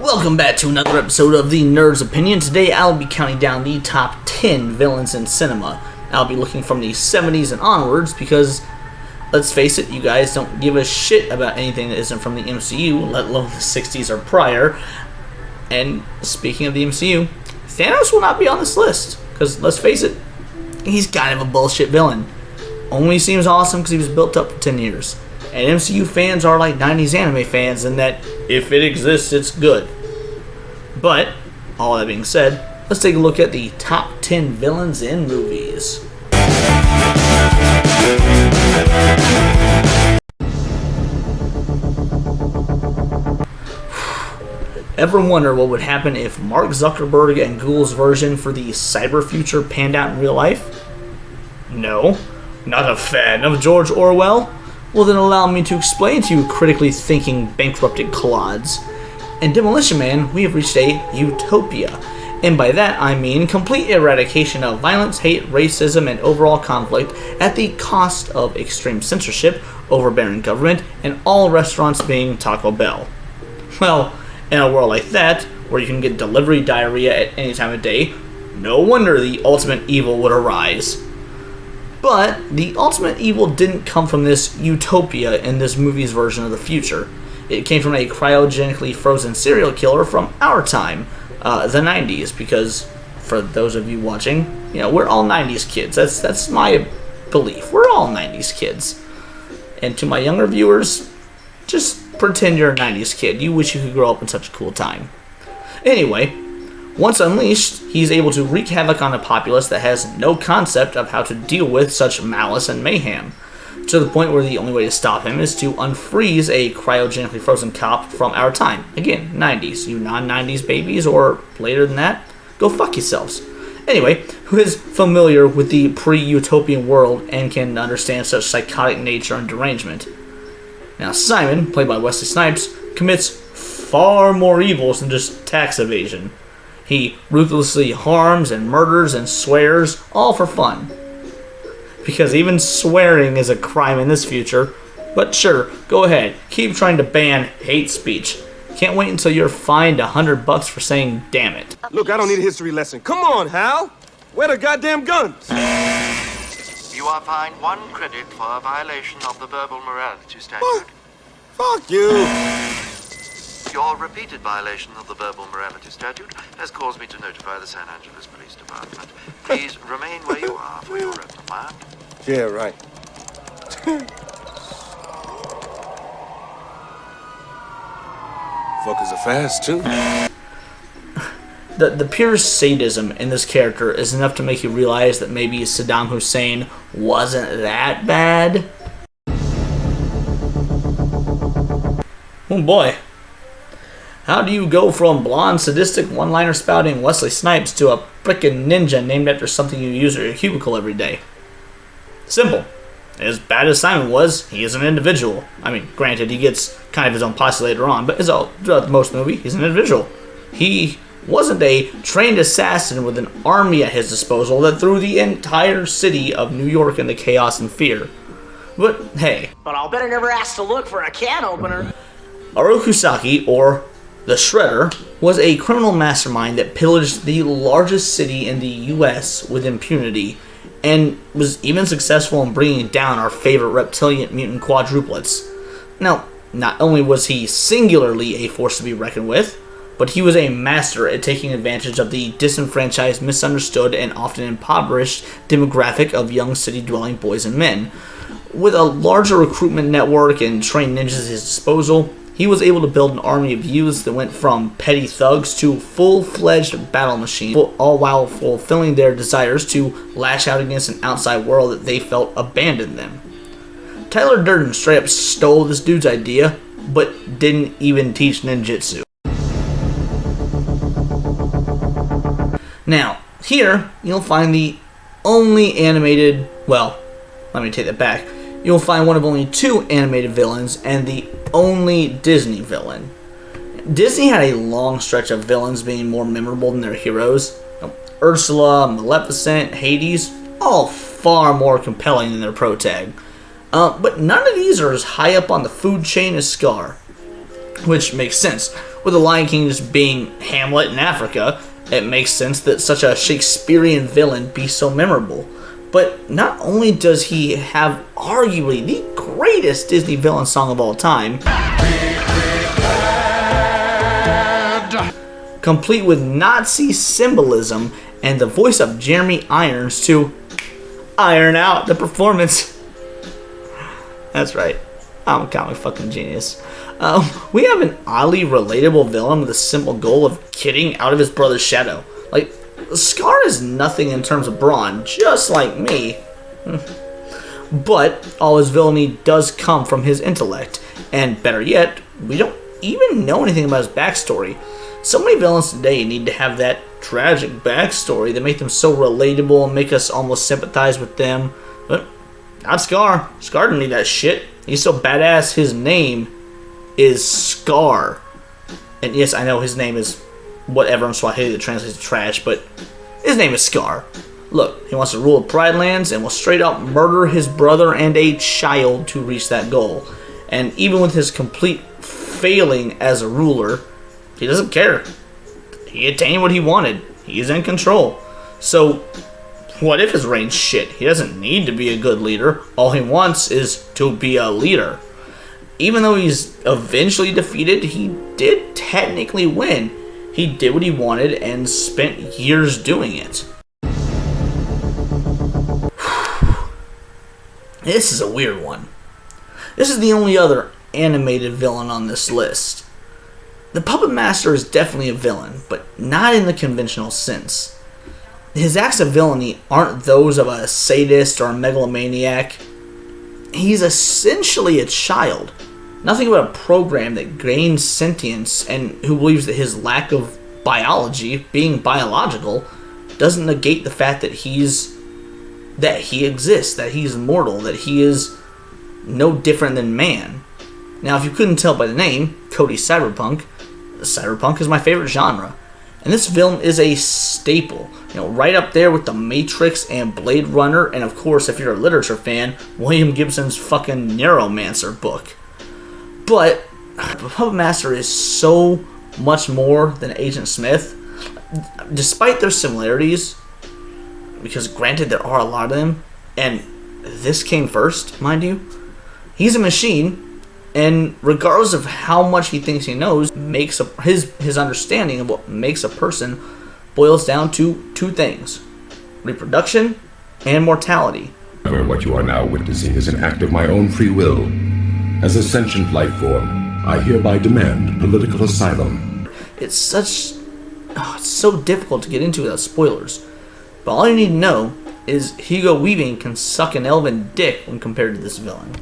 Welcome back to another episode of The Nerd's Opinion. Today I'll be counting down the top 10 villains in cinema. I'll be looking from the 70s and onwards because, let's face it, you guys don't give a shit about anything that isn't from the MCU, let alone the 60s or prior. And speaking of the MCU, Thanos will not be on this list because, let's face it, he's kind of a bullshit villain. Only seems awesome because he was built up for 10 years. And MCU fans are like 90s anime fans in that if it exists, it's good. But, all that being said, let's take a look at the top 10 villains in movies. Ever wonder what would happen if Mark Zuckerberg and Google's version for the cyber future panned out in real life? No? Not a fan of George Orwell? Well, then allow me to explain to you critically thinking, bankrupted clods. In Demolition Man, we have reached a utopia. And by that, I mean complete eradication of violence, hate, racism, and overall conflict at the cost of extreme censorship, overbearing government, and all restaurants being Taco Bell. Well, in a world like that, where you can get delivery diarrhea at any time of day, no wonder the ultimate evil would arise. But the ultimate evil didn't come from this utopia in this movie's version of the future. It came from a cryogenically frozen serial killer from our time, the 90s, because for those of you watching, we're all 90s kids. That's my belief. We're all 90s kids. And to my younger viewers, just pretend you're a 90s kid. You wish you could grow up in such a cool time. Anyway, once unleashed, he's able to wreak havoc on a populace that has no concept of how to deal with such malice and mayhem, to the point where the only way to stop him is to unfreeze a cryogenically frozen cop from our time. Again, 90s. You non-90s babies, or later than that, go fuck yourselves. Anyway, who is familiar with the pre-utopian world and can understand such psychotic nature and derangement. Now, Simon, played by Wesley Snipes, commits far more evils than just tax evasion. He ruthlessly harms and murders and swears, all for fun. Because even swearing is a crime in this future. But sure, go ahead, keep trying to ban hate speech. Can't wait until you're fined $100 for saying damn it. Look, I don't need a history lesson. Come on, Hal! Where the goddamn guns? You are fined 1 credit for a violation of the verbal morality statute. What? Fuck you! Your repeated violation of the verbal morality statute has caused me to notify the San Angeles Police Department. Please remain where you are for your reprimand. Yeah, right. Fuckers are fast, too. The pure sadism in this character is enough to make you realize that maybe Saddam Hussein wasn't that bad. Oh boy. How do you go from blonde, sadistic, one-liner spouting Wesley Snipes to a frickin' ninja named after something you use at your cubicle every day? Simple. As bad as Simon was, he is an individual. I mean, granted, he gets kind of his own posse later on, but throughout most of the movie, he's an individual. He wasn't a trained assassin with an army at his disposal that threw the entire city of New York into chaos and fear. But hey. But I'll bet I never asked to look for a can opener. Orokusaki, or the Shredder, was a criminal mastermind that pillaged the largest city in the US with impunity, and was even successful in bringing down our favorite reptilian mutant quadruplets. Now, not only was he singularly a force to be reckoned with, but he was a master at taking advantage of the disenfranchised, misunderstood, and often impoverished demographic of young city-dwelling boys and men. With a larger recruitment network and trained ninjas at his disposal, he was able to build an army of youths that went from petty thugs to full-fledged battle machines, all while fulfilling their desires to lash out against an outside world that they felt abandoned them. Tyler Durden straight up stole this dude's idea, but didn't even teach ninjutsu. Now, here, you'll find the only animated, well, let me take that back. You'll find one of only 2 animated villains and the only Disney villain. Disney had a long stretch of villains being more memorable than their heroes. Ursula, Maleficent, Hades, all far more compelling than their protag. But none of these are as high up on the food chain as Scar. Which makes sense. With the Lion King just being Hamlet in Africa, it makes sense that such a Shakespearean villain be so memorable. But not only does he have arguably the greatest Disney villain song of all time, complete with Nazi symbolism and the voice of Jeremy Irons to iron out the performance. That's right, I'm a comic fucking genius. We have an oddly relatable villain with a simple goal of getting out of his brother's shadow. Like, Scar is nothing in terms of brawn, just like me. But all his villainy does come from his intellect, and better yet, we don't even know anything about his backstory. So many villains today need to have that tragic backstory that make them so relatable and make us almost sympathize with them. But not Scar. Scar didn't need that shit. He's so badass, his name is Scar. And yes, I know his name is whatever in Swahili that translates to trash, but his name is Scar. Look, he wants to rule the Pride Lands and will straight up murder his brother and a child to reach that goal. And even with his complete failing as a ruler, he doesn't care. He attained what he wanted. He's in control. So, what if his reign's shit? He doesn't need to be a good leader. All he wants is to be a leader. Even though he's eventually defeated, he did technically win. He did what he wanted and spent years doing it. This is a weird one. This is the only other animated villain on this list. The Puppet Master is definitely a villain, but not in the conventional sense. His acts of villainy aren't those of a sadist or a megalomaniac. He's essentially a child. Nothing but a program that gains sentience and who believes that his lack of biology, being biological, doesn't negate the fact that he exists, that he's mortal, that he is no different than man. Now, if you couldn't tell by the name, Cody Cyberpunk is my favorite genre. And this film is a staple, right up there with The Matrix and Blade Runner, and of course, if you're a literature fan, William Gibson's fucking Neuromancer book. But the Puppet Master is so much more than Agent Smith. Despite their similarities, because granted there are a lot of them, and this came first, mind you, he's a machine, and regardless of how much he thinks he knows, his understanding of what makes a person boils down to two things: reproduction and mortality. However, what you are now witnessing is an act of my own free will. As a sentient life form, I hereby demand political asylum. It's so difficult to get into without spoilers. But all you need to know is Hugo Weaving can suck an elven dick when compared to this villain.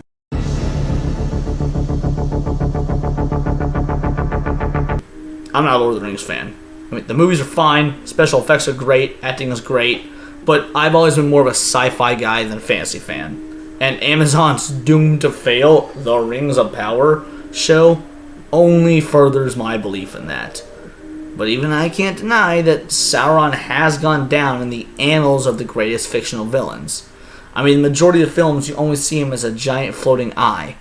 I'm not a Lord of the Rings fan. I mean, the movies are fine, special effects are great, acting is great, but I've always been more of a sci-fi guy than a fantasy fan. And Amazon's doomed to fail, The Rings of Power show, only furthers my belief in that. But even I can't deny that Sauron has gone down in the annals of the greatest fictional villains. I mean, the majority of films, you only see him as a giant floating eye.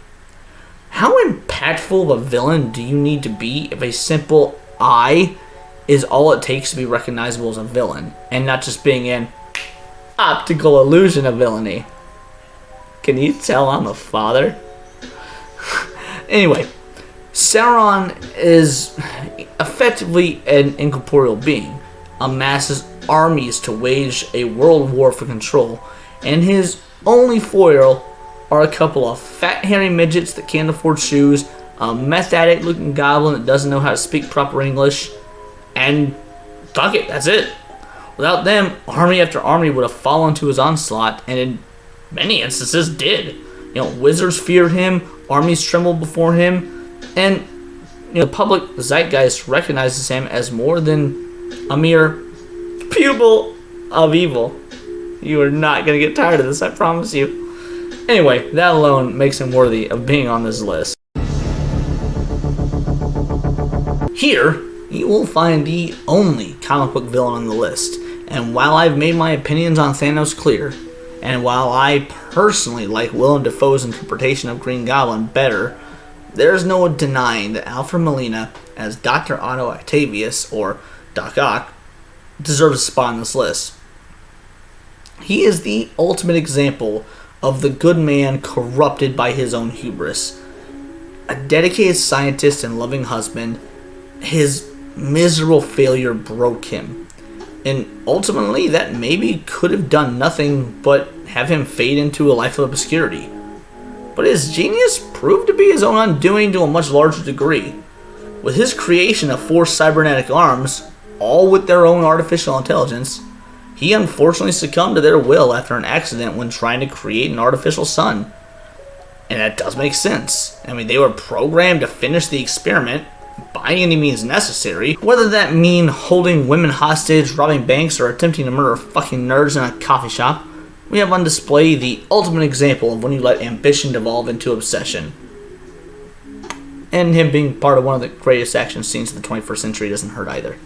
How impactful of a villain do you need to be if a simple eye is all it takes to be recognizable as a villain, and not just being an optical illusion of villainy? Can you tell I'm a father? Anyway, Sauron is effectively an incorporeal being, amasses armies to wage a world war for control, and his only foil are a couple of fat hairy midgets that can't afford shoes, a meth addict looking goblin that doesn't know how to speak proper English, and fuck it, that's it. Without them, army after army would have fallen to his onslaught, and in many instances did. Wizards feared him, armies trembled before him, and the public zeitgeist recognizes him as more than a mere pupil of evil. You are not going to get tired of this, I promise you. Anyway, that alone makes him worthy of being on this list. Here, you will find the only comic book villain on the list, and while I've made my opinions on Thanos clear, and while I personally like Willem Dafoe's interpretation of Green Goblin better, there's no denying that Alfred Molina as Dr. Otto Octavius, or Doc Ock, deserves a spot on this list. He is the ultimate example of the good man corrupted by his own hubris. A dedicated scientist and loving husband, his miserable failure broke him. And ultimately, that maybe could have done nothing but have him fade into a life of obscurity. But his genius proved to be his own undoing to a much larger degree. With his creation of 4 cybernetic arms, all with their own artificial intelligence, he unfortunately succumbed to their will after an accident when trying to create an artificial sun. And that does make sense. I mean, they were programmed to finish the experiment by any means necessary, whether that mean holding women hostage, robbing banks, or attempting to murder fucking nerds in a coffee shop. We have on display the ultimate example of when you let ambition devolve into obsession. And him being part of one of the greatest action scenes of the 21st century doesn't hurt either.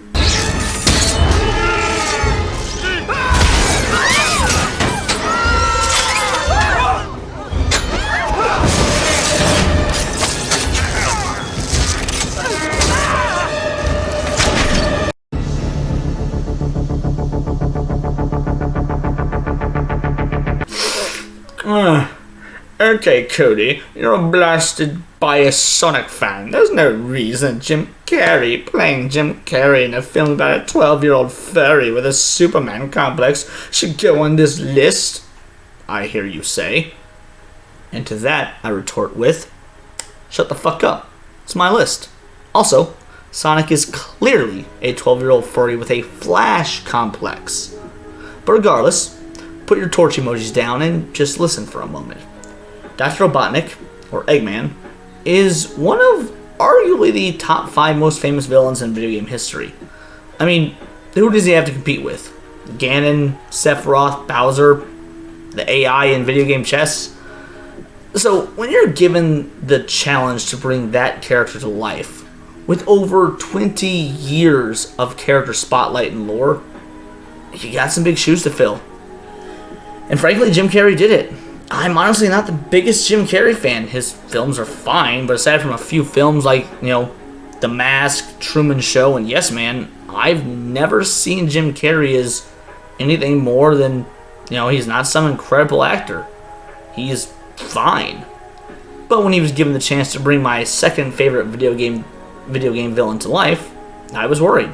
Okay, Cody, you're a blasted biased Sonic fan. There's no reason Jim Carrey playing Jim Carrey in a film about a 12-year-old furry with a Superman complex should go on this list, I hear you say. And to that, I retort with, shut the fuck up. It's my list. Also, Sonic is clearly a 12-year-old furry with a Flash complex. But regardless, put your torch emojis down and just listen for a moment. Dr. Robotnik, or Eggman, is one of arguably the top 5 most famous villains in video game history. I mean, who does he have to compete with? Ganon, Sephiroth, Bowser, the AI in video game chess? So, when you're given the challenge to bring that character to life, with over 20 years of character spotlight and lore, you got some big shoes to fill. And frankly, Jim Carrey did it. I'm honestly not the biggest Jim Carrey fan. His films are fine, but aside from a few films like, The Mask, Truman Show, and Yes Man, I've never seen Jim Carrey as anything more than, he's not some incredible actor. He's fine. But when he was given the chance to bring my second favorite video game villain to life, I was worried.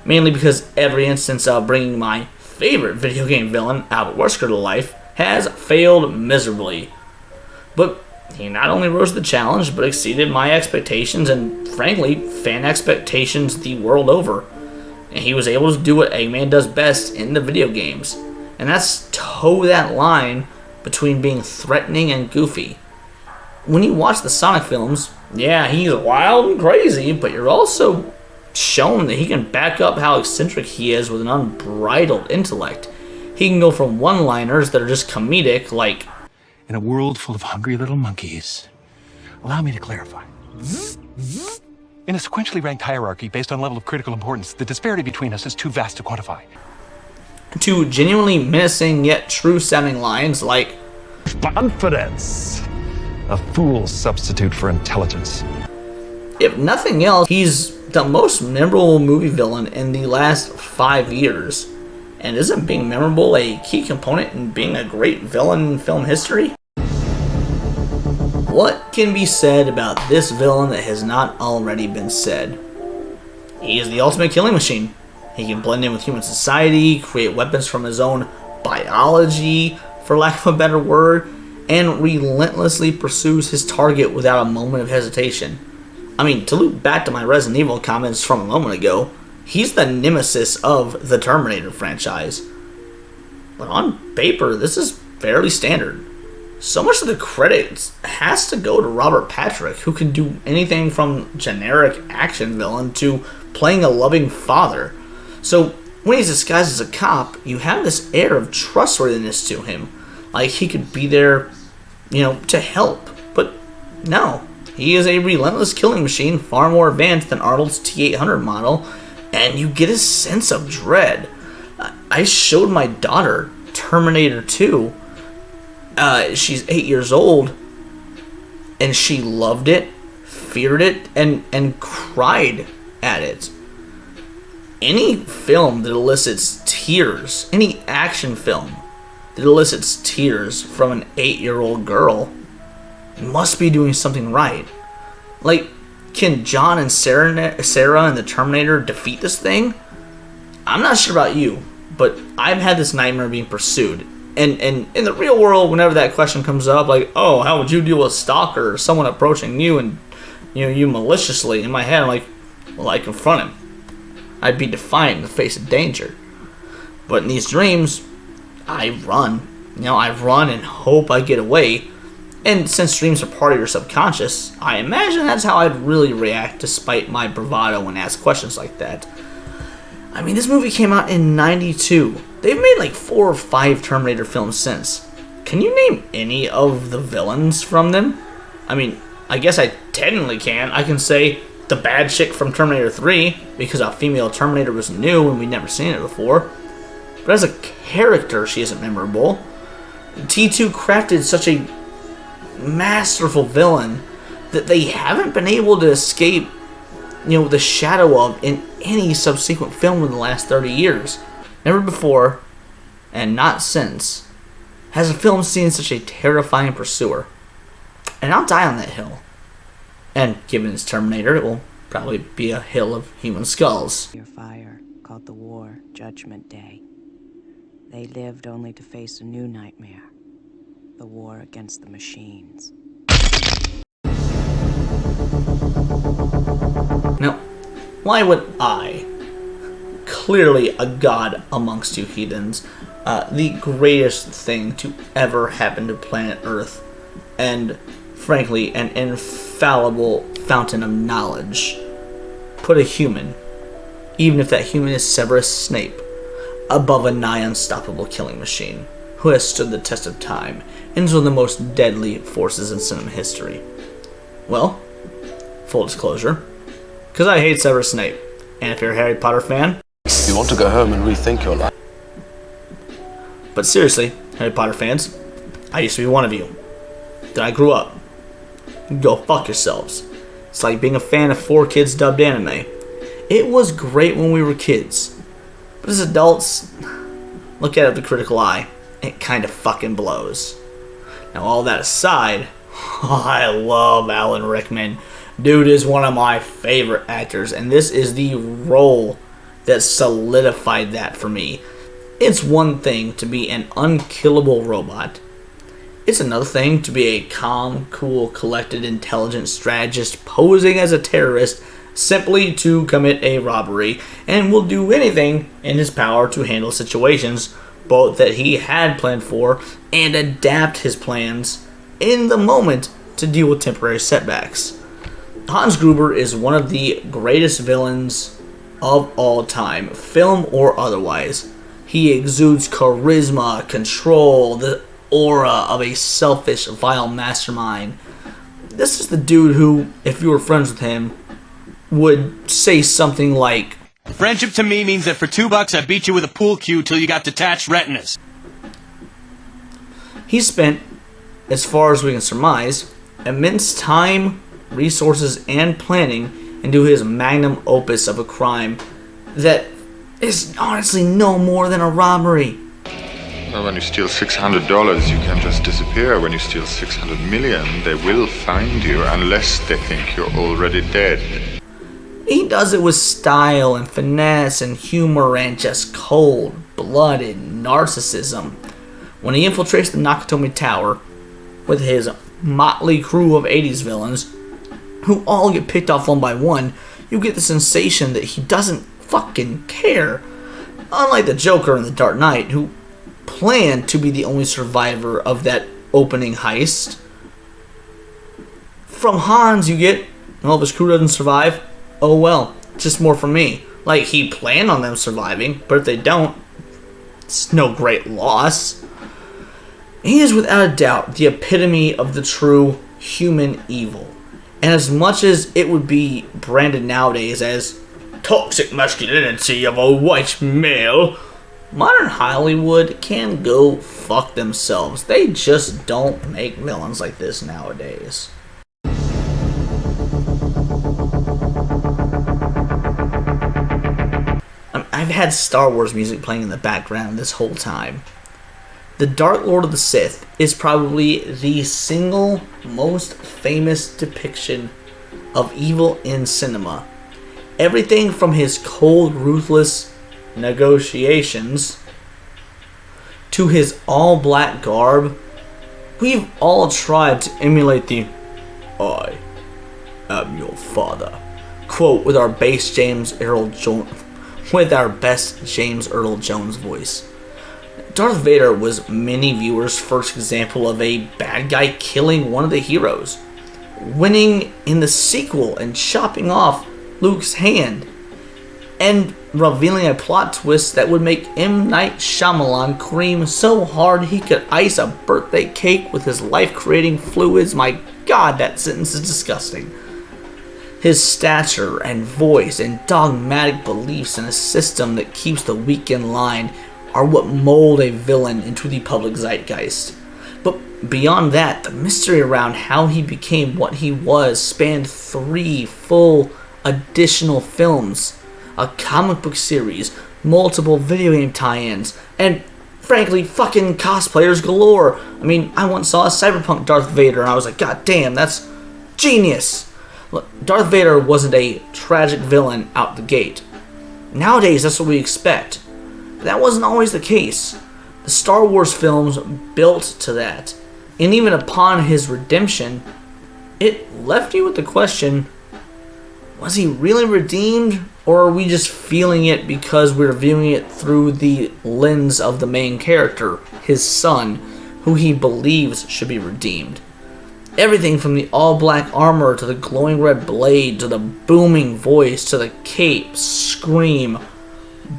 Mainly because every instance of bringing my favorite video game villain, Albert Wesker, to life has failed miserably. But he not only rose to the challenge, but exceeded my expectations and, frankly, fan expectations the world over. And he was able to do what Eggman does best in the video games. And that's toe that line between being threatening and goofy. When you watch the Sonic films, yeah, he's wild and crazy, but you're also shown that he can back up how eccentric he is with an unbridled intellect. He can go from one-liners that are just comedic, like, in a world full of hungry little monkeys. Allow me to clarify. In a sequentially ranked hierarchy based on level of critical importance, the disparity between us is too vast to quantify. to genuinely menacing yet true-sounding lines like, confidence. A fool's substitute for intelligence. if nothing else, he's the most memorable movie villain in the last 5 years. And isn't being memorable a key component in being a great villain in film history? What can be said about this villain that has not already been said? He is the ultimate killing machine. He can blend in with human society, create weapons from his own biology, for lack of a better word, and relentlessly pursues his target without a moment of hesitation. I mean, to loop back to my Resident Evil comments from a moment ago, he's the nemesis of the Terminator franchise. But on paper, this is fairly standard. So much of the credit has to go to Robert Patrick, who can do anything from generic action villain to playing a loving father. So when he's disguised as a cop, you have this air of trustworthiness to him. Like he could be there, to help. But no, he is a relentless killing machine, far more advanced than Arnold's T-800 model, and you get a sense of dread. I showed my daughter Terminator 2. She's 8 years old, and she loved it, feared it and cried at it. Any film that elicits tears, any action film that elicits tears from an 8-year-old girl must be doing something right. Like, can John and Sarah and the Terminator defeat this thing? I'm not sure about you, but I've had this nightmare being pursued. And in the real world, whenever that question comes up, like, oh, how would you deal with a stalker or someone approaching you and you maliciously, in my head, I'm like, well, I confront him. I'd be defiant in the face of danger. But in these dreams, I run. I run and hope I get away. And since dreams are part of your subconscious, I imagine that's how I'd really react despite my bravado when asked questions like that. I mean, this movie came out in '92. They've made like 4 or 5 Terminator films since. Can you name any of the villains from them? I mean, I guess I technically can. I can say the bad chick from Terminator 3, because a female Terminator was new and we'd never seen it before. But as a character, she isn't memorable. T2 crafted such a masterful villain that they haven't been able to escape, the shadow of in any subsequent film in the last 30 years. Never before, and not since, has a film seen such a terrifying pursuer. And I'll die on that hill. And given it's Terminator, it will probably be a hill of human skulls. Your fire, called the war Judgment Day. They lived only to face a new nightmare. The war against the machines. Now, why would I, clearly a god amongst you heathens, the greatest thing to ever happen to planet Earth, and frankly, an infallible fountain of knowledge, put a human, even if that human is Severus Snape, above a nigh unstoppable killing machine, who has stood the test of time and is one of the most deadly forces in cinema history? Well, full disclosure, because I hate Severus Snape, and if you're a Harry Potter fan, You want to go home and rethink your life? but seriously, Harry Potter fans, I used to be one of you. Then I grew up. Go fuck yourselves. It's like being a fan of 4Kids dubbed anime. It was great when we were kids, but as adults, look at it with a critical eye. It kind of fucking blows. Now, all that aside, I love Alan Rickman. Dude is one of my favorite actors, and this is the role that solidified that for me. It's one thing to be an unkillable robot. It's another thing to be a calm, cool, collected, intelligent strategist posing as a terrorist simply to commit a robbery, and will do anything in his power to handle situations both that he had planned for and adapt his plans in the moment to deal with temporary setbacks. Hans Gruber is one of the greatest villains of all time, film or otherwise. He exudes charisma, control, the aura of a selfish, vile mastermind. This is the dude who, if you were friends with him, would say something like, "Friendship to me means that for $2 I beat you with a pool cue till you got detached retinas." He spent, as far as we can surmise, immense time, resources, and planning into his magnum opus of a crime that is honestly no more than a robbery. Well, when you steal $600, you can't just disappear. When you steal 600 million, they will find you unless they think you're already dead. He does it with style and finesse and humor and just cold-blooded narcissism. When he infiltrates the Nakatomi Tower with his motley crew of 80s villains, who all get picked off one by one, you get the sensation that he doesn't fucking care. Unlike the Joker in The Dark Knight, who planned to be the only survivor of that opening heist. From Hans, you get, well, if his crew doesn't survive, oh well, just more for me. Like, he planned on them surviving, but if they don't, it's no great loss. He is without a doubt the epitome of the true human evil. And as much as it would be branded nowadays as toxic masculinity of a white male, modern Hollywood can go fuck themselves. They just don't make villains like this nowadays. I've had Star Wars music playing in the background this whole time. The Dark Lord of the Sith is probably the single most famous depiction of evil in cinema. Everything from his cold, ruthless negotiations to his all-black garb, we've all tried to emulate the "I am your father" quote with our best James Earl Jones voice. Darth Vader was many viewers' first example of a bad guy killing one of the heroes, winning in the sequel and chopping off Luke's hand, and revealing a plot twist that would make M. Night Shyamalan cream so hard he could ice a birthday cake with his life-creating fluids. My God, that sentence is disgusting. His stature and voice and dogmatic beliefs in a system that keeps the weak in line are what mold a villain into the public zeitgeist. But beyond that, the mystery around how he became what he was spanned 3 full additional films, a comic book series, multiple video game tie-ins, and frankly, fucking cosplayers galore. I mean, I once saw a cyberpunk Darth Vader and I was like, God damn, that's genius. Look, Darth Vader wasn't a tragic villain out the gate. Nowadays, that's what we expect. But that wasn't always the case. The Star Wars films built to that. And even upon his redemption, it left you with the question, was he really redeemed? Or are we just feeling it because we're viewing it through the lens of the main character, his son, who he believes should be redeemed? Everything from the all-black armor to the glowing red blade to the booming voice to the cape, scream,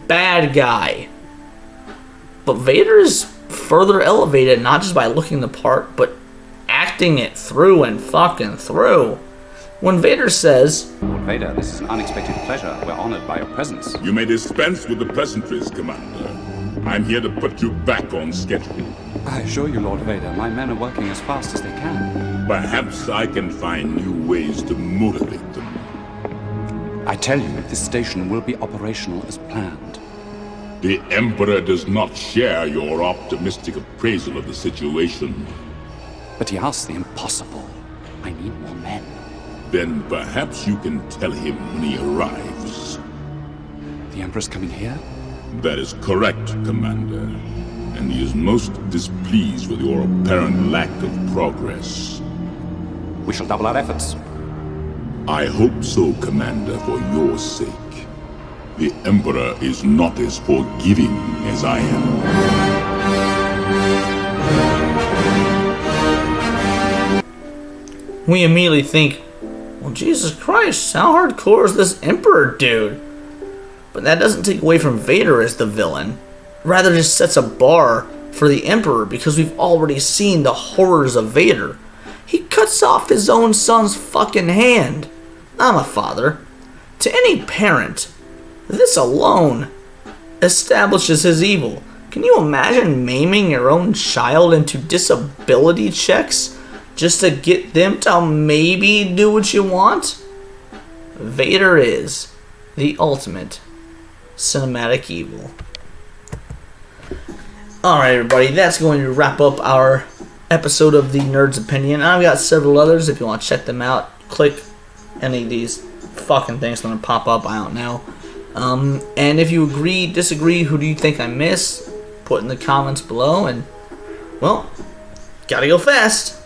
bad guy. But Vader is further elevated not just by looking the part, but acting it through and fucking through. When Vader says, Lord Vader, this is an unexpected pleasure. We're honored by your presence. You may dispense with the pleasantries, Commander. I'm here to put you back on schedule. I assure you, Lord Vader, my men are working as fast as they can. Perhaps I can find new ways to motivate them. I tell you, this station will be operational as planned. The Emperor does not share your optimistic appraisal of the situation. But he asks the impossible. I need more men. Then perhaps you can tell him when he arrives. The Emperor's coming here? That is correct, Commander. And he is most displeased with your apparent lack of progress. We shall double our efforts. I hope so, Commander, for your sake. The Emperor is not as forgiving as I am. We immediately think, well, Jesus Christ, how hardcore is this Emperor dude? But that doesn't take away from Vader as the villain. Rather, just sets a bar for the Emperor because we've already seen the horrors of Vader. He cuts off his own son's fucking hand. I'm a father. To any parent, this alone establishes his evil. Can you imagine maiming your own child into disability checks just to get them to maybe do what you want? Vader is the ultimate cinematic evil. Alright, everybody, that's going to wrap up our episode of The Nerd's Opinion. I've got several others if you want to check them out. Click any of these fucking things that are going to pop up, I don't know. And if you agree, disagree, who do you think I missed? Put in the comments below, and, well, gotta go fast.